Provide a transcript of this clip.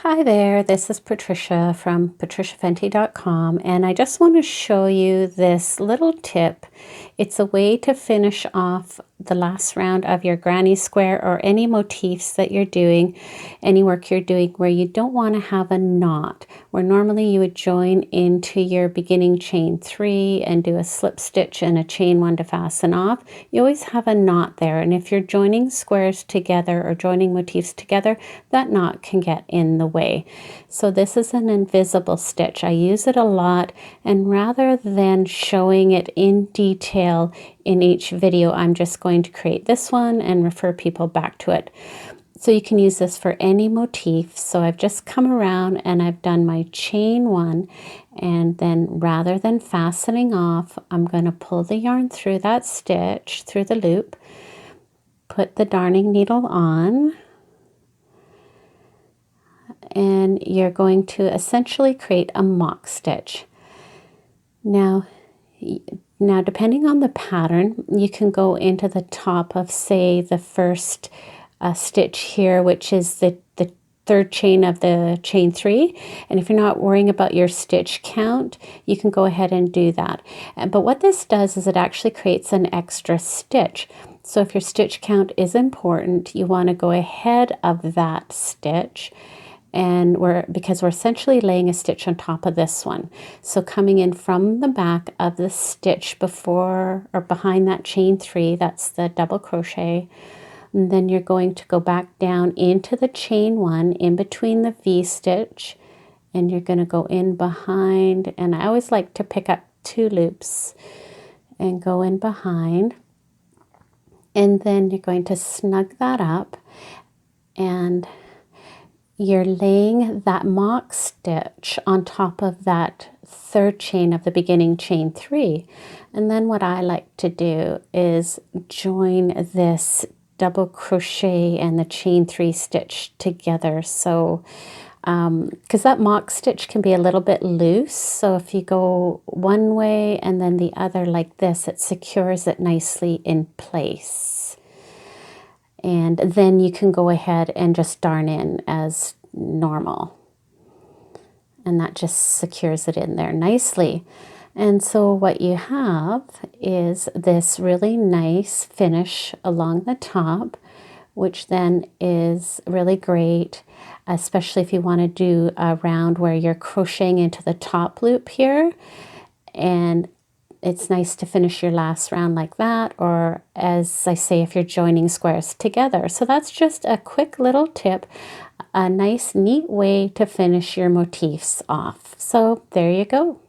Hi there, this is Patricia from patriciafenty.com, and I just want to show you this little tip. It's a way to finish off the last round of your granny square or any motifs that you're doing, any work you're doing where you don't want to have a knot, where normally you would join into your beginning chain 3 and do a slip stitch and a chain 1 to fasten off. You always have a knot there, and if you're joining squares together or joining motifs together, that knot can get in the way. So this is an invisible stitch. I use it a lot, and rather than showing it in detail in each video, I'm just going to create this one and refer people back to it. So you can use this for any motif. So I've just come around and I've done my chain 1, and then rather than fastening off, I'm going to pull the yarn through that stitch, through the loop, put the darning needle on, and you're going to essentially create a mock stitch. Now depending on the pattern, you can go into the top of, say, the first stitch here, which is the third chain of the chain 3, and if you're not worrying about your stitch count, you can go ahead and do that. But what this does is it actually creates an extra stitch. So if your stitch count is important, you want to go ahead of that stitch, and because we're essentially laying a stitch on top of this one. So coming in from the back of the stitch before or behind that chain 3, that's the double crochet, and then you're going to go back down into the chain 1 in between the V stitch, and you're going to go in behind, and I always like to pick up 2 loops and go in behind, and then you're going to snug that up, and you're laying that mock stitch on top of that third chain of the beginning chain 3. And then what I like to do is join this double crochet and the chain 3 stitch together. So because that mock stitch can be a little bit loose, so if you go one way and then the other like this, it secures it nicely in place. And then you can go ahead and just darn in as normal. And that just secures it in there nicely. And so what you have is this really nice finish along the top, which then is really great, especially if you want to do a round where you're crocheting into the top loop here. And it's nice to finish your last round like that, or as I say, if you're joining squares together. So that's just a quick little tip, a nice, neat way to finish your motifs off. So there you go.